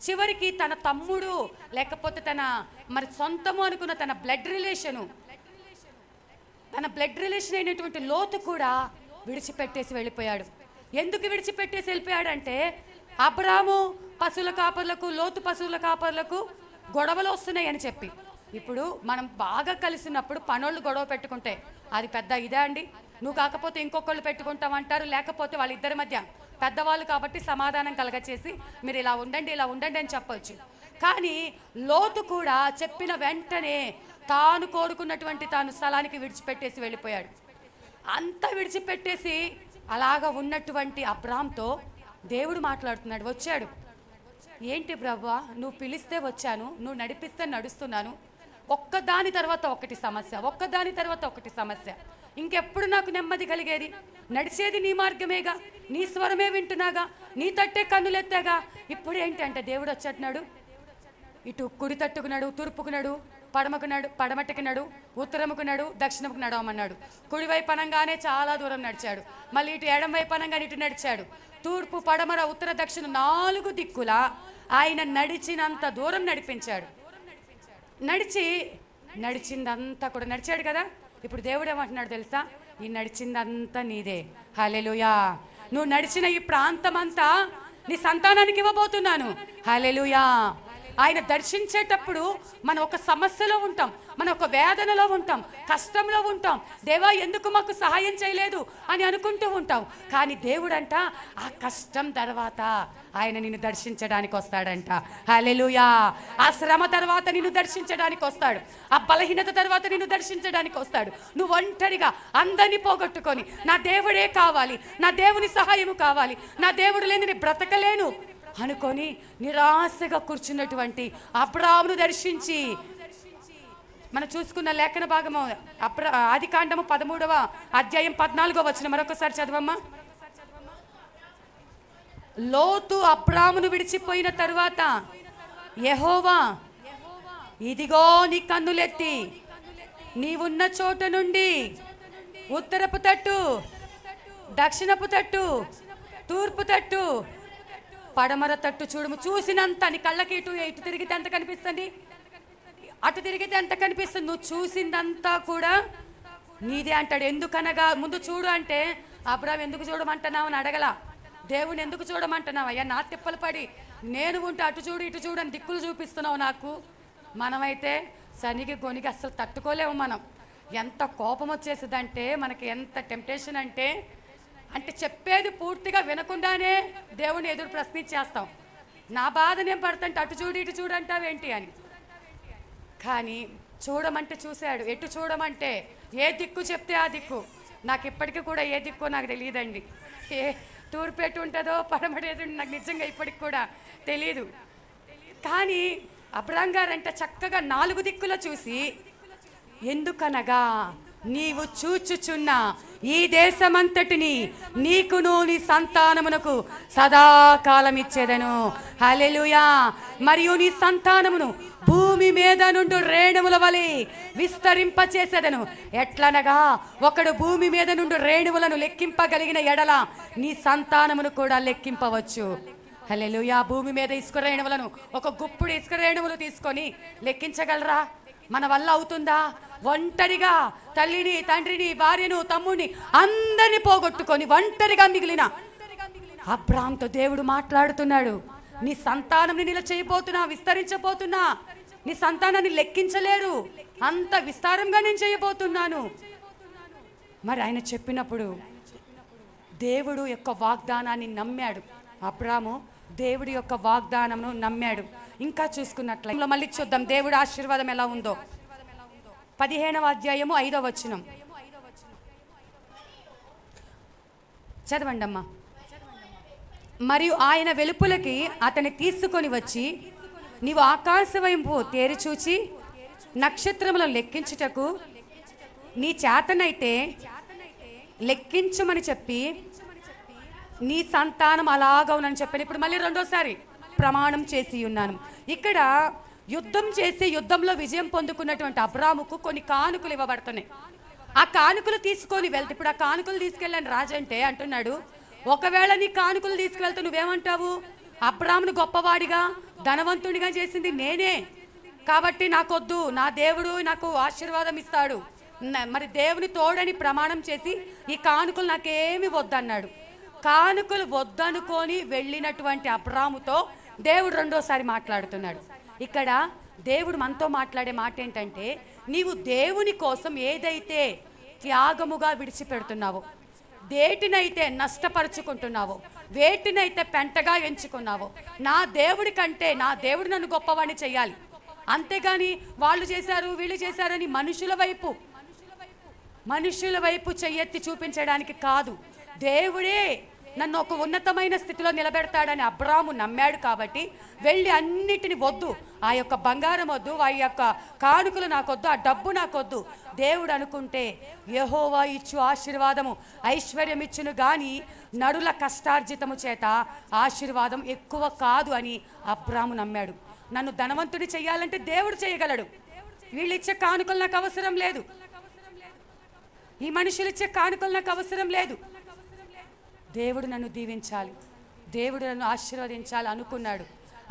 చివరికి తన తమ్ముడు లేకపోతే తన మరి సొంతము అనుకున్న తన బ్లడ్ రిలేషన్ అయినటువంటి లోతు కూడా విడిచిపెట్టేసి వెళ్ళిపోయాడు. ఎందుకు విడిచిపెట్టేసి వెళ్ళిపోయాడంటే అబ్రాము పశువుల కాపర్లకు, లోతు పశువుల కాపర్లకు గొడవలు వస్తున్నాయని చెప్పి. ఇప్పుడు మనం బాగా కలిసినప్పుడు పనోళ్ళు గొడవ పెట్టుకుంటే అది పెద్ద ఇదే అండి, నువ్వు కాకపోతే ఇంకొకళ్ళు పెట్టుకుంటామంటారు. లేకపోతే వాళ్ళిద్దరి మధ్య పెద్దవాళ్ళు కాబట్టి సమాధానం కలగచేసి మీరు ఇలా ఉండండి అని చెప్పొచ్చు. కానీ లోతు కూడా చెప్పిన వెంటనే తాను కోరుకున్నటువంటి స్థలానికి విడిచిపెట్టేసి వెళ్ళిపోయాడు. అంతా విడిచిపెట్టేసి అలాగా ఉన్నటువంటి అబ్రామ్తో దేవుడు మాట్లాడుతున్నాడు. వచ్చాడు. ఏంటి ప్రభువా, నువ్వు పిలిస్తే వచ్చాను, నువ్వు నడిపిస్తే నడుస్తున్నాను. ఒక్కదాని తర్వాత ఒకటి సమస్య, ఒక్కదాని తర్వాత ఒకటి సమస్య. ఇంకెప్పుడు నాకు నెమ్మది కలిగేది? నడిచేది నీ మార్గమేగా, నీ స్వరమే వింటున్నాగా, నీ తట్టే కన్నులెత్తాగా. ఇప్పుడు ఏంటంటే దేవుడు వచ్చేట్టున్నాడు. ఇటు కుడి తట్టుకున్నాడు, తూర్పుకున్నాడు, పడమటికినాడు, ఉత్తరముకున్నాడు, దక్షిణముకు నడవమన్నాడు. కుడివైపు అనంగానే చాలా దూరం నడిచాడు. మళ్ళీ ఇటు ఎడం వైపు అనగానే ఇటు నడిచాడు. తూర్పు, పడమర, ఉత్తర, దక్షిణ 4 దిక్కులా ఆయన నడిచినంత దూరం నడిపించాడు. నడిచిందంతా కూడా నడిచాడు కదా. ఇప్పుడు దేవుడు ఏమంటున్నాడు తెలుసా? ఈ నడిచిందంతా నీదే. హల్లెలూయా. నువ్వు నడిచిన ఈ ప్రాంతం అంతా నీ సంతానానికి ఇవ్వబోతున్నాను. హల్లెలూయా. ఆయన దర్శించేటప్పుడు మనం ఒక సమస్యలో ఉంటాం, మనం ఒక వేదనలో ఉంటాం, కష్టంలో ఉంటాం. దేవా ఎందుకు మాకు సహాయం చేయలేదు అని అనుకుంటూ ఉంటాం. కానీ దేవుడంట ఆ కష్టం తర్వాత ఆయన నిన్ను దర్శించడానికి వస్తాడంట. హల్లెలూయా. ఆ శ్రమ తర్వాత నిన్ను దర్శించడానికి వస్తాడు. ఆ బలహీనత తర్వాత నిన్ను దర్శించడానికి వస్తాడు. నువ్వు ఒంటరిగా అందరినీ పోగొట్టుకొని నా దేవుడే కావాలి, నా దేవుని సహాయము కావాలి, నా దేవుడు లేని నేను బ్రతకలేను అనుకొని నిరాశగా కూర్చున్నటువంటి అబ్రామును దర్శించి, మనం చూసుకున్న లేఖన భాగము ఆదికాండము 13వ అధ్యాయం 14వ వచనం మరొకసారి చదవమ్మా. లోతు అబ్రామును విడిచిపోయిన తరువాత యెహోవా, ఇదిగో నీ కన్నులెత్తి నీవున్న చోట నుండి ఉత్తరపు తట్టు, దక్షిణపు తట్టు, తూర్పు తట్టు, పడమర తట్టు చూడము. చూసినంత నీ కళ్ళకి ఇటు తిరిగితే ఎంత కనిపిస్తుంది, అటు తిరిగితే ఎంత కనిపిస్తుంది. నువ్వు చూసిందంతా కూడా నీదే అంటాడు. ఎందుకనగా ముందు చూడు అంటే, అబ్రాము ఎందుకు చూడమంటున్నావు అని అడగల. దేవుని ఎందుకు చూడమంటున్నావు? అయ్యా నా తిప్పలు పడి నేను ఉంటే అటు చూడు ఇటు చూడు అని దిక్కులు చూపిస్తున్నావు నాకు. మనమైతే సనికి గొనికి అస్సలు తట్టుకోలేము. మనం ఎంత కోపం వచ్చేసిందంటే, మనకి ఎంత టెంప్టేషన్ అంటే చెప్పేది పూర్తిగా వినకుండానే దేవుని ఎదురు ప్రశ్నించేస్తాం. నా బాధ నేను పడుతుంటే అటు చూడు ఇటు చూడంటావేంటి అని. కానీ చూడమంటే చూశాడు. ఎటు చూడమంటే ఏ దిక్కు చెప్తే ఆ దిక్కు. నాకు ఇప్పటికీ కూడా ఏ దిక్కు నాకు తెలియదండి. ఏ తూర్పు ఎటు ఉంటుందో పడమటి ఎటు నాకు నిజంగా ఇప్పటికి కూడా తెలియదు. కానీ అబ్రామ్ గారంటే చక్కగా 4 దిక్కులో చూసి, ఎందుకనగా నీవు చూచుచున్న ఈ దేశమంతటిని నీకును నీ సంతానమునకు సదాకాలం ఇచ్చేదను. హల్లెలూయా. మరియు నీ సంతానమును భూమి మీద నుండి రేణువుల వలె విస్తరింపచేసేదను. ఎట్లనగా ఒకడు భూమి మీద నుండి రేణువులను లెక్కింపగలిగిన ఎడల నీ సంతానమును కూడా లెక్కింపవచ్చు. హల్లెలూయా. భూమి మీద ఇసుక రేణువులను, ఒక గుప్పుడు ఇసుక రేణువులు తీసుకొని లెక్కించగలరా? మన వల్ల అవుతుందా? ఒంటరిగా తల్లిని, తండ్రిని, భార్యను, తమ్ముడిని అందరిని పోగొట్టుకొని ఒంటరిగా మిగిలిన అబ్రామ్తో దేవుడు మాట్లాడుతున్నాడు. నీ సంతానాన్ని నిల చేయబోతున్నా, విస్తరించబోతున్నా. నీ సంతానాన్ని లెక్కించలేరు, అంత విస్తారంగా నేను చేయబోతున్నాను. మరి ఆయన చెప్పినప్పుడు దేవుడు యొక్క వాగ్దానాన్ని నమ్మాడు. అబ్రాము దేవుడి యొక్క వాగ్దానమును నమ్మాడు. ఇంకా చూసుకున్నట్లయితే మళ్ళీ చూద్దాం దేవుడి ఆశీర్వాదం ఎలా ఉందో. 15వ అధ్యాయము 5వ వచనం చదవండి అమ్మా. మరియు ఆయన వెలుపులకి అతన్ని తీసుకొని వచ్చి, నీవు ఆకాశవైపు తేరి చూచి నక్షత్రములను లెక్కించుటకు నీ చేతనైతే లెక్కించమని చెప్పి, నీ సంతానం అలాగవునని చెప్పాను. ఇప్పుడు మళ్ళీ రెండోసారి ప్రమాణం చేసి ఉన్నాను. ఇక్కడ యుద్ధం చేసి యుద్ధంలో విజయం పొందుకున్నటువంటి అబ్రాముకు కొన్ని కానుకలు ఇవ్వబడుతున్నాయి. ఆ కానుకలు తీసుకొని వెళ్తే, ఇప్పుడు ఆ కానుకలు తీసుకెళ్ళాను రాజు అంటే అంటున్నాడు, ఒకవేళ నీ కానుకలు తీసుకువెళ్తే నువ్వేమంటావు? అబ్రామును గొప్పవాడిగా ధనవంతుడిగా చేసింది నేనే కాబట్టి నాకొద్దు, నా దేవుడు నాకు ఆశీర్వాదం ఇస్తాడు, మరి దేవుని తోడని ప్రమాణం చేసి ఈ కానుకలు నాకేమి వద్దన్నాడు. కానుకలు వద్దనుకొని వెళ్ళినటువంటి అబ్రాముతో దేవుడు రెండోసారి మాట్లాడుతున్నాడు. ఇక్కడ దేవుడు మనతో మాట్లాడే మాట ఏంటంటే, నీవు దేవుని కోసం ఏదైతే త్యాగముగా విడిచిపెడుతున్నావో, వేటినైతే నష్టపరుచుకుంటున్నావో, వేటినైతే పెంటగా ఎంచుకున్నావో, నా దేవుడి కంటే నా దేవుడు నన్ను గొప్పవాడిని చేయాలి, అంతేగాని వాళ్ళు చేశారు వీళ్ళు చేశారని మనుషుల వైపు మనుషుల వైపు చెయ్యెత్తి చూపించడానికి కాదు, దేవుడే నన్ను ఒక ఉన్నతమైన స్థితిలో నిలబెడతాడని అబ్రాము నమ్మాడు. కాబట్టి వెళ్ళి అన్నిటిని వద్దు, ఆ యొక్క బంగారం వద్దు, ఆ యొక్క కానుకలు నాకొద్దు, ఆ డబ్బు నాకొద్దు, దేవుడు అనుకుంటే యెహోవా ఇచ్చు ఆశీర్వాదము ఐశ్వర్యం ఇచ్చును గాని నరుల కష్టార్జితము చేత ఆశీర్వాదం ఎక్కువ కాదు అని అబ్రాము నమ్మాడు. నన్ను ధనవంతుడి చెయ్యాలంటే దేవుడు చేయగలడు. వీళ్ళు ఇచ్చే కానుకలు నాకు అవసరం లేదు, ఈ మనుషులు ఇచ్చే కానుకలు నాకు అవసరం లేదు, దేవుడు నన్ను దీవించాలి, దేవుడు నన్ను ఆశీర్వదించాలి అనుకున్నాడు.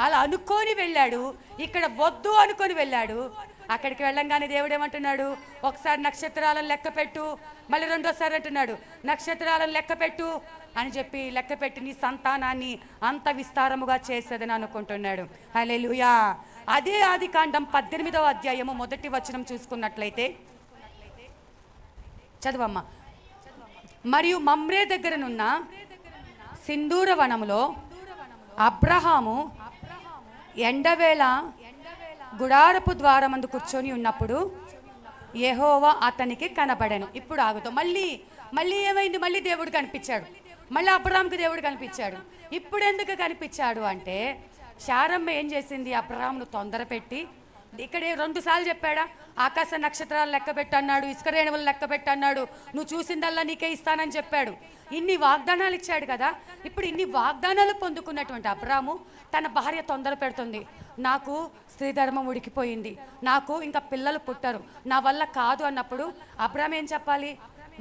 అలా అనుకొని వెళ్ళాడు. ఇక్కడ వద్దు అనుకొని వెళ్ళాడు. అక్కడికి వెళ్ళంగానే దేవుడు ఏమంటున్నాడు, ఒకసారి నక్షత్రాలను లెక్క పెట్టు, మళ్ళీ రెండోసారి అంటున్నాడు నక్షత్రాలను లెక్క పెట్టు అని చెప్పి లెక్క పెట్టి నీ సంతానాన్ని అంత విస్తారముగా చేసేదని అనుకుంటున్నాడు. హల్లెలూయా. అదే ఆదికాండం 18వ అధ్యాయము 1వ వచనం చూసుకున్నట్లయితే, చదువమ్మా. మరియు మమ్రే దగ్గరనున్న సింధూర వనములో అబ్రహాము ఎండవేళ గుడారపు ద్వారమందు కూర్చొని ఉన్నప్పుడు యెహోవా అతనికి కనబడెను. ఇప్పుడు ఆగుతాం. మళ్ళీ ఏమైంది? మళ్ళీ దేవుడు కనిపించాడు. మళ్ళీ అబ్రహాంకి దేవుడు కనిపించాడు. ఇప్పుడు ఎందుకు కనిపించాడు అంటే, శారమ్మ ఏం చేసింది? అబ్రహామును తొందర పెట్టి, ఇక్కడే 2 సార్లు చెప్పాడా, ఆకాశ నక్షత్రాలు లెక్క పెట్టన్నాడు, ఇసుక రేణువులు లెక్క పెట్టన్నాడు, నువ్వు చూసిందల్లా నీకే ఇస్తానని చెప్పాడు. ఇన్ని వాగ్దానాలు ఇచ్చాడు కదా. ఇప్పుడు ఇన్ని వాగ్దానాలు పొందుకున్నటువంటి అబ్రాము తన భార్య తొందర పెడుతుంది, నాకు స్త్రీ ధర్మం ఉడికిపోయింది, నాకు ఇంకా పిల్లలు పుట్టరు, నా వల్ల కాదు అన్నప్పుడు అబ్రాము ఏం చెప్పాలి?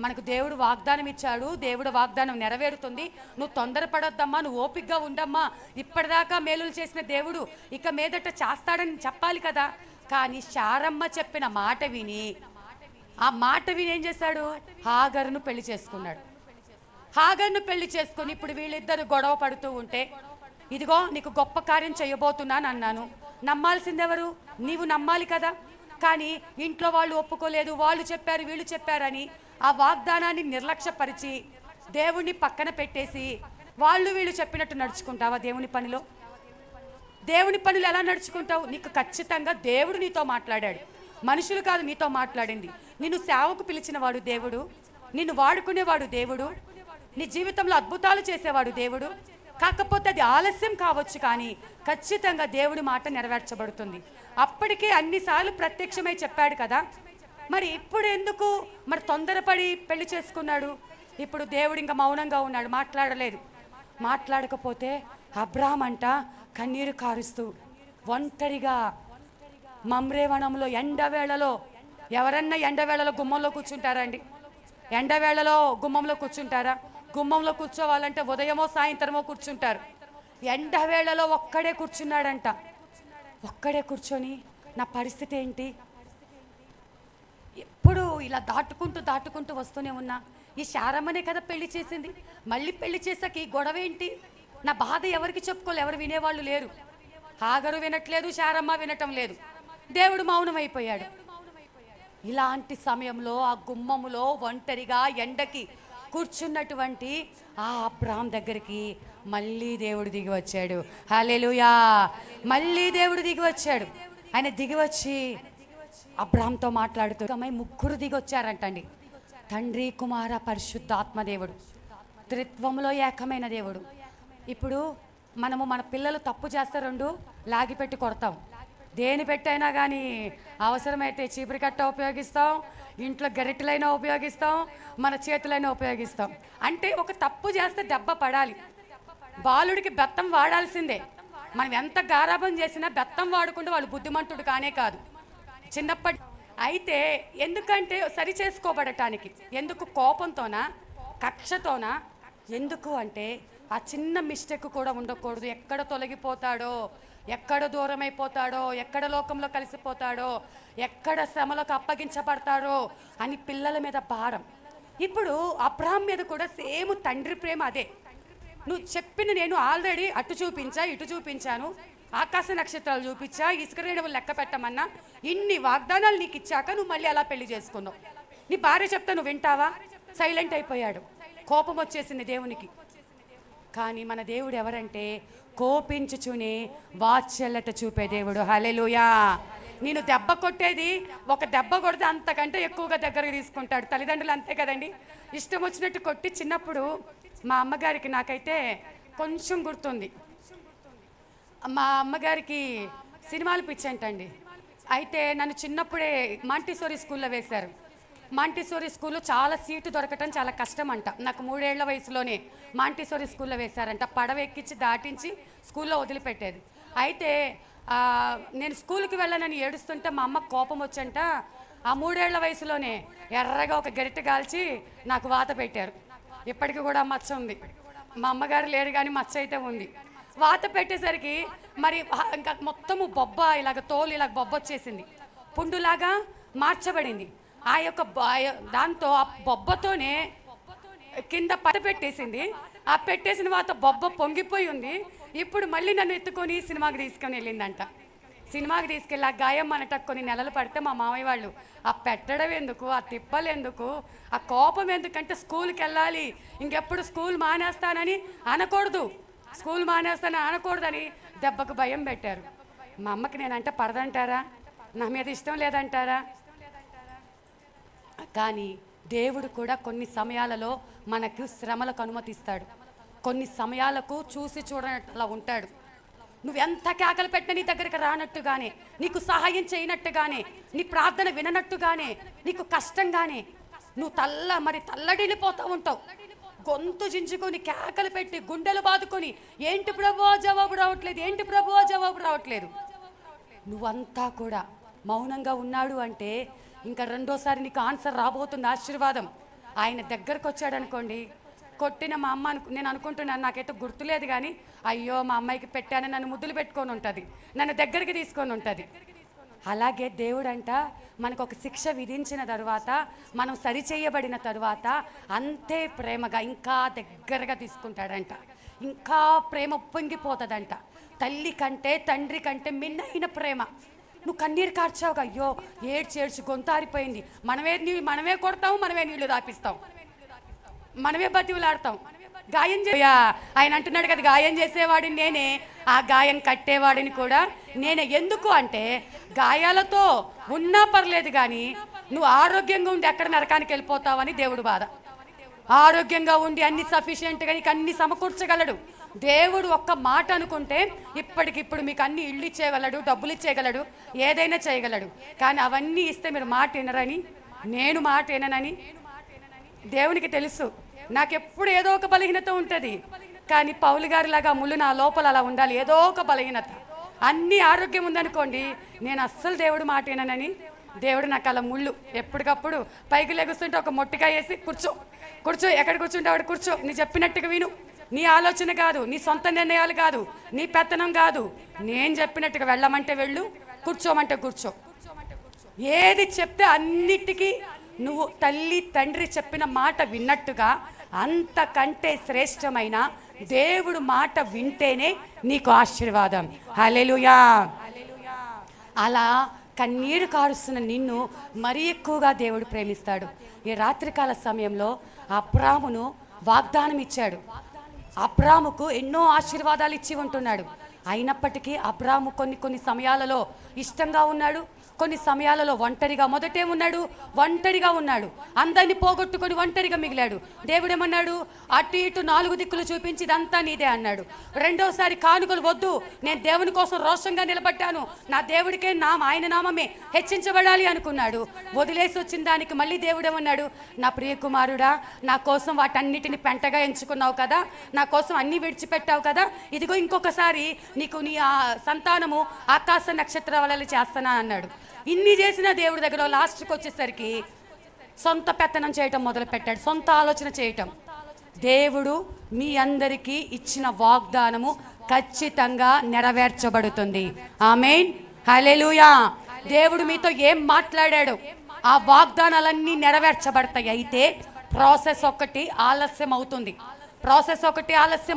మనకు దేవుడు వాగ్దానం ఇచ్చాడు, దేవుడు వాగ్దానం నెరవేరుతుంది, నువ్వు తొందరపడొద్దమ్మా, నువ్వు ఓపికగా ఉండమ్మా, ఇప్పటిదాకా మేలులు చేసిన దేవుడు ఇక మీదట చేస్తాడని చెప్పాలి కదా. కానీ శారమ్మ చెప్పిన మాట విని, ఆ మాట విని ఏం చేశాడు? హాగరును పెళ్లి చేసుకున్నాడు. హాగరును పెళ్లి చేసుకుని ఇప్పుడు వీళ్ళిద్దరు గొడవ పడుతూ ఉంటే, ఇదిగో నీకు గొప్ప కార్యం చేయబోతున్నాను అన్నాను, నమ్మాల్సిందెవరు? నీవు నమ్మాలి కదా. కానీ ఇంట్లో వాళ్ళు ఒప్పుకోలేదు, వాళ్ళు చెప్పారు వీళ్ళు చెప్పారని ఆ వాగ్దానాన్ని నిర్లక్ష్యపరిచి దేవుణ్ణి పక్కన పెట్టేసి వాళ్ళు వీళ్ళు చెప్పినట్టు నడుచుకుంటావా? దేవుని పనిలో ఎలా నడుచుకుంటావు? నీకు ఖచ్చితంగా దేవుడు నీతో మాట్లాడాడు, మనుషులు కాదు నీతో మాట్లాడింది. నిన్ను సేవకు పిలిచిన వాడు దేవుడు, నిన్ను వాడుకునేవాడు దేవుడు, నీ జీవితంలో అద్భుతాలు చేసేవాడు దేవుడు. కాకపోతే అది ఆలస్యం కావచ్చు, కానీ ఖచ్చితంగా దేవుడి మాట నెరవేర్చబడుతుంది. అప్పటికే అన్నిసార్లు ప్రత్యక్షమై చెప్పాడు కదా. మరి ఇప్పుడు ఎందుకు మరి తొందరపడి పెళ్లి చేసుకున్నాడు? ఇప్పుడు దేవుడు ఇంకా మౌనంగా ఉన్నాడు, మాట్లాడలేదు. మాట్లాడకపోతే అబ్రాహాం అంట కన్నీరు కారుస్తూ ఒంటరిగా మమ్రే వనంలో ఎండవేళలో, ఎవరన్నా ఎండవేళలో గుమ్మంలో కూర్చుంటారా అండి? ఎండవేళలో గుమ్మంలో కూర్చుంటారా? గుమ్మంలో కూర్చోవాలంటే ఉదయమో సాయంత్రమో కూర్చుంటారు. ఎండవేళలో ఒక్కడే కూర్చున్నాడంట. ఒక్కడే కూర్చొని నా పరిస్థితి ఏంటి? ఎప్పుడు ఇలా దాటుకుంటూ వస్తూనే ఉన్నా. ఈ శారమ్మనే కదా పెళ్లి చేసింది, మళ్ళీ పెళ్లి చేసాక ఈ గొడవ ఏంటి? నా బాధ ఎవరికి చెప్పుకోలేదు, ఎవరు వినేవాళ్ళు లేరు. హాగరు వినట్లేదు, శారమ్మ వినటం లేదు, దేవుడు మౌనమైపోయాడు. ఇలాంటి సమయంలో ఆ గుమ్మములో ఒంటరిగా ఎండకి కూర్చున్నటువంటి ఆ అబ్రాహాం దగ్గరికి మళ్ళీ దేవుడు దిగి వచ్చాడు. హల్లెలూయా. మళ్ళీ దేవుడు దిగి వచ్చాడు. ఆయన దిగి వచ్చి అబ్రాహాంతో మాట్లాడుతూ ముగ్గురు దిగి వచ్చారంటండి. తండ్రి, కుమార, పరిశుద్ధాత్మ దేవుడు, త్రిత్వంలో ఏకమైన దేవుడు. ఇప్పుడు మనము మన పిల్లలు తప్పు చేస్తే 2 లాగిపెట్టి కొడతాం. దేని పెట్టైనా కానీ అవసరమైతే చీపురు కట్ట ఉపయోగిస్తాం, ఇంట్లో గరిటెలైనా ఉపయోగిస్తాం, మన చేతులైనా ఉపయోగిస్తాం. అంటే ఒక తప్పు చేస్తే దెబ్బ పడాలి. బాలుడికి బెత్తం వాడాల్సిందే. మనం ఎంత గారాబం చేసినా బెత్తం వాడుకుంటే వాళ్ళు బుద్ధిమంతుడు కానే కాదు చిన్నప్పటి. అయితే ఎందుకంటే సరి చేసుకోబడటానికి. ఎందుకు? కోపంతోనా, కక్షతోనా? ఎందుకు అంటే ఆ చిన్న మిస్టేక్ కూడా ఉండకూడదు. ఎక్కడ తొలగిపోతాడో, ఎక్కడ దూరం అయిపోతాడో, ఎక్కడ లోకంలో కలిసిపోతాడో, ఎక్కడ శ్రమలకు అప్పగించబడతాడో అని పిల్లల మీద భారం. ఇప్పుడు అబ్రాహాం మీద కూడా సేమ్ తండ్రి ప్రేమ అదే. నువ్వు చెప్పిన నేను ఆల్రెడీ అటు చూపించా, ఇటు చూపించాను, ఆకాశ నక్షత్రాలు చూపించా, ఇసుక రేణువులు లెక్క పెట్టమన్నా, ఇన్ని వాగ్దానాలు నీకు ఇచ్చాక నువ్వు మళ్ళీ అలా పెళ్లి చేసుకున్నావు. నీ భార్య చెప్తే నువ్వు వింటావా? సైలెంట్ అయిపోయాడు. కోపం వచ్చేసింది దేవునికి. కానీ మన దేవుడు ఎవరంటే కోపించుచునే వాత్సల్యత చూపే దేవుడు. హల్లెలూయా. నేను దెబ్బ కొట్టేది, ఒక దెబ్బ కొడితే అంతకంటే ఎక్కువగా దగ్గరకు తీసుకుంటాడు. తల్లిదండ్రులు అంతే కదండి, ఇష్టం వచ్చినట్టు కొట్టి. చిన్నప్పుడు మా అమ్మగారికి నాకైతే కొంచెం గుర్తుంది. మా అమ్మగారికి సినిమాలు పిచ్చంటండి. అయితే నన్ను చిన్నప్పుడే మాంటిసోరీ స్కూల్లో వేశారు. మాంటిసోరీ స్కూల్లో చాలా సీటు దొరకటం చాలా కష్టం అంట. నాకు 3 ఏళ్ల వయసులోనే మాంటిసోరీ స్కూల్లో వేశారంట. పడవ ఎక్కించి దాటించి స్కూల్లో వదిలిపెట్టేది. అయితే నేను స్కూల్కి వెళ్ళనని ఏడుస్తుంటే మా అమ్మకు కోపం వచ్చంట. ఆ 3 ఏళ్ల వయసులోనే ఎర్రగా ఒక గరిటె కాల్చి నాకు వాత పెట్టారు. ఇప్పటికి కూడా మచ్చ ఉంది. మా అమ్మగారు లేరు కానీ మచ్చ అయితే ఉంది. వాత పెట్టేసరికి మరి ఇంకా మొత్తము బొబ్బ, ఇలాగ తోలు ఇలాగ బొబ్బ వచ్చేసింది, పుండులాగా మార్చబడింది. ఆ యొక్క దాంతో ఆ బొబ్బతోనే కింద పద పెట్టేసింది. ఆ పెట్టేసిన వాత బొబ్బ పొంగిపోయి ఉంది. ఇప్పుడు మళ్ళీ నన్ను ఎత్తుకొని సినిమాకి తీసుకొని వెళ్ళిందంట. సినిమాకి తీసుకెళ్ళి ఆ గాయం మనట కొన్ని నెలలు పడితే మా మామయ్య వాళ్ళు ఆ పెట్టడం ఎందుకు, ఆ తిప్పలు ఎందుకు, ఆ కోపం ఎందుకంటే స్కూల్కి వెళ్ళాలి, ఇంకెప్పుడు స్కూల్ మానేస్తానని అనకూడదు, స్కూల్ మానేస్తానని అనకూడదని దెబ్బకు భయం పెట్టారు. మా అమ్మకి నేనంటే పడదంటారా, నా మీద ఇష్టం లేదంటారా? కానీ దేవుడు కూడా కొన్ని సమయాలలో మనకు శ్రమలకు అనుమతిస్తాడు. కొన్ని సమయాలకు చూసి చూడనట్లా ఉంటాడు. నువ్వెంత కేకలు పెట్టినా నీ దగ్గరికి రానట్టుగానే, నీకు సహాయం చేయనట్టుగానే, నీ ప్రార్థన విననట్టుగానే, నీకు కష్టంగానే నువ్వు తల్లడిల్లిపోతూ ఉంటావు. గొంతు జించుకొని కేకలు పెట్టి గుండెలు బాదుకొని, ఏంటి ప్రభువా జవాబు రావట్లేదు, ఏంటి ప్రభువా జవాబు రావట్లేదు. నువ్వంతా కూడా మౌనంగా ఉన్నాడు అంటే ఇంకా రెండోసారి నీకు ఆన్సర్ రాబోతుంది, ఆశీర్వాదం. ఆయన దగ్గరకు వచ్చాడు అనుకోండి, కొట్టిన మా అమ్మ నేను అనుకుంటున్నాను, నాకైతే గుర్తులేదు కానీ అయ్యో మా అమ్మాయికి పెట్టానని నన్ను ముద్దులు పెట్టుకొని ఉంటుంది, నన్ను దగ్గరికి తీసుకొని ఉంటుంది. అలాగే దేవుడంట మనకు ఒక శిక్ష విధించిన తరువాత, మనం సరిచేయబడిన తరువాత అంతే ప్రేమగా ఇంకా దగ్గరగా తీసుకుంటాడంట. ఇంకా ప్రేమ పొంగిపోతుందంట. తల్లి కంటే తండ్రి కంటే మిన్నైన ప్రేమ. నువ్వు కన్నీరు కార్చావుగా, అయ్యో ఏడ్చి గొంతారిపోయింది, మనమే కొడతాము, మనమే నీళ్లు దాపిస్తాం, మనమే బతివులాడతాం. గాయం ఆయన అంటున్నాడు కదా, గాయం చేసేవాడిని నేనే, ఆ గాయం కట్టేవాడిని కూడా నేనే. ఎందుకు అంటే గాయాలతో ఉన్నా పర్లేదు కానీ నువ్వు ఆరోగ్యంగా ఉండి ఎక్కడ నరకానికి వెళ్ళిపోతావని దేవుడు బాధ. ఆరోగ్యంగా ఉండి అన్ని సఫిషియెంట్గా నీకు అన్ని సమకూర్చగలడు దేవుడు. ఒక్క మాట అనుకుంటే ఇప్పటికిప్పుడు మీకు అన్ని ఇళ్ళు ఇచ్చేయగలడు, డబ్బులు ఇచ్చేయగలడు, ఏదైనా చేయగలడు. కానీ అవన్నీ ఇస్తే మీరు మాట వినరని, నేను మాట విననని దేవునికి తెలుసు. నాకెప్పుడు ఏదో ఒక బలహీనత ఉంటుంది. కానీ పౌలు గారిలాగా ముళ్ళు నా లోపల అలా ఉండాలి, ఏదో ఒక బలహీనత. అన్ని ఆరోగ్యం ఉందనుకోండి, నేను అస్సలు దేవుడు మాట విననని దేవుడు నాకు అలా ముళ్ళు ఎప్పటికప్పుడు పైకి లెగుస్తుంటే ఒక మొట్టికాయ వేసి కూర్చో, ఎక్కడ కూర్చుంటావాడు కూర్చో, నీ చెప్పినట్టుగా విను, నీ ఆలోచన కాదు, నీ సొంత నిర్ణయాలు కాదు, నీ పెత్తనం కాదు, నేను చెప్పినట్టుగా వెళ్ళమంటే వెళ్ళు, కూర్చోమంటే కూర్చో. ఏది చెప్తే అన్నిటికీ నువ్వు తల్లి తండ్రి చెప్పిన మాట విన్నట్టుగా, అంతకంటే శ్రేష్టమైన దేవుడు మాట వింటేనే నీకు ఆశీర్వాదం. హల్లెలూయా. అలా కన్నీరు కారుస్తున్న నిన్ను మరీ ఎక్కువగా దేవుడు ప్రేమిస్తాడు. ఈ రాత్రికాల సమయంలో అబ్రామును వాగ్దానం ఇచ్చాడు. అబ్రాముకు ఎన్నో ఆశీర్వాదాలు ఇచ్చి ఉంటున్నాడు. అయినప్పటికీ అబ్రాము కొన్ని సమయాలలో ఇష్టంగా ఉన్నాడు, కొన్ని సమయాలలో ఒంటరిగా. మొదటే ఒంటరిగా ఉన్నాడు, అందరినీ పోగొట్టుకొని ఒంటరిగా మిగిలాడు. దేవుడు ఏమన్నాడు, అటు ఇటు 4 దిక్కులు చూపించి ఇదంతా నీదే అన్నాడు. రెండోసారి కానుకలు వద్దు, నేను దేవుని కోసం రోషంగా నిలబడ్డాను, నా దేవుడికే ఆయన నామమే హెచ్చించబడాలి అనుకున్నాడు. వదిలేసి వచ్చిన దానికి మళ్ళీ దేవుడు ఏమన్నాడు, నా ప్రియ కుమారుడా, నా కోసం వాటన్నిటిని పెంటగా ఎంచుకున్నావు కదా, నా కోసం అన్నీ విడిచిపెట్టావు కదా, ఇదిగో ఇంకొకసారి నీకు నీ సంతానము ఆకాశ నక్షత్రాలు చేస్తానా అన్నాడు. ఇన్ని చేసిన దేవుడి దగ్గర లాస్ట్కి వచ్చేసరికి సొంత పెత్తనం చేయటం మొదలు పెట్టాడు, సొంత ఆలోచన చేయటం. దేవుడు మీ అందరికీ ఇచ్చిన వాగ్దానము ఖచ్చితంగా నెరవేర్చబడుతుంది. ఆమేన్, హల్లెలూయా. దేవుడు మీతో ఏం మాట్లాడాడు ఆ వాగ్దానాలన్నీ నెరవేర్చబడతాయి. అయితే ప్రాసెస్ ఒకటి ఆలస్యం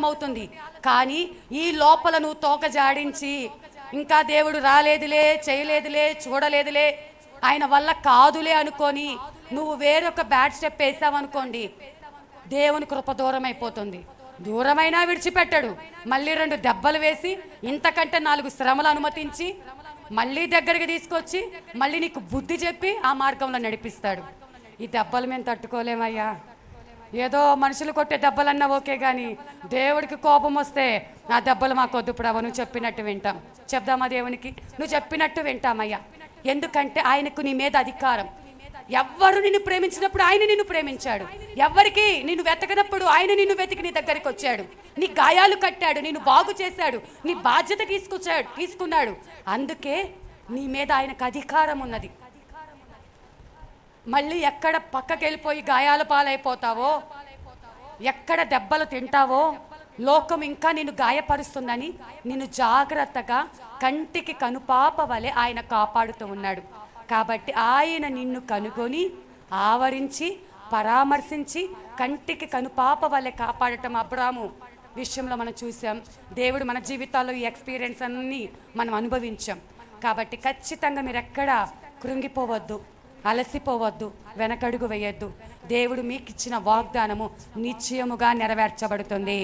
అవుతుంది. కానీ ఈ లోపల నువ్వు తోక జాడించి ఇంకా దేవుడు రాలేదులే, చేయలేదులే, చూడలేదులే, ఆయన వల్ల కాదులే అనుకొని నువ్వు వేరొక బ్యాడ్ స్టెప్ వేసావనుకోండి, దేవుని కృప దూరం అయిపోతుంది. దూరమైనా విడిచిపెట్టడు, మళ్ళీ 2 దెబ్బలు వేసి ఇంతకంటే 4 శ్రమలు అనుమతించి మళ్ళీ దగ్గరికి తీసుకొచ్చి మళ్ళీ నీకు బుద్ధి చెప్పి ఆ మార్గంలో నడిపిస్తాడు. ఈ దెబ్బలు మేము తట్టుకోలేమయ్యా. ఏదో మనుషులు కొట్టే దెబ్బలన్నా ఓకే, కానీ దేవుడికి కోపం వస్తే ఆ దెబ్బలు మాకు వద్దు ప్రభు, నువ్వు చెప్పినట్టు వింటాం. చెప్దామా దేవునికి? నువ్వు చెప్పినట్టు వింటామయ్యా. ఎందుకంటే ఆయనకు నీ మీద అధికారం. ఎవ్వరు నిన్ను ప్రేమించినప్పుడు ఆయన నిన్ను ప్రేమించాడు. ఎవ్వరికి నిన్ను వెతకనప్పుడు ఆయన నిన్ను వెతికి నీ దగ్గరికి వచ్చాడు. నీ గాయాలు కట్టాడు, నిన్ను బాగు చేశాడు, నీ బాధ్యత తీసుకున్నాడు. అందుకే నీ మీద ఆయనకు అధికారం ఉన్నది. మళ్ళీ ఎక్కడ పక్కకి వెళ్ళిపోయి గాయాల పాలైపోతావో, ఎక్కడ దెబ్బలు తింటావో, లోకం ఇంకా నిన్ను గాయపరుస్తుందని నిన్ను జాగ్రత్తగా కంటికి కనుపాప వలె ఆయన కాపాడుతూ ఉన్నాడు. కాబట్టి ఆయన నిన్ను కనుగొని ఆవరించి పరామర్శించి కంటికి కనుపాప వలె కాపాడటం అబ్రాము విషయంలో మనం చూసాం. దేవుడు మన జీవితాల్లో ఈ ఎక్స్పీరియన్స్ అన్నీ మనం అనుభవించాం. కాబట్టి ఖచ్చితంగా మీరు ఎక్కడ కృంగిపోవద్దు, అలసిపోవద్దు, వెనకడుగు వేయొద్దు. దేవుడు మీకు ఇచ్చిన వాగ్దానము నిశ్చయముగా నెరవేర్చబడుతుంది.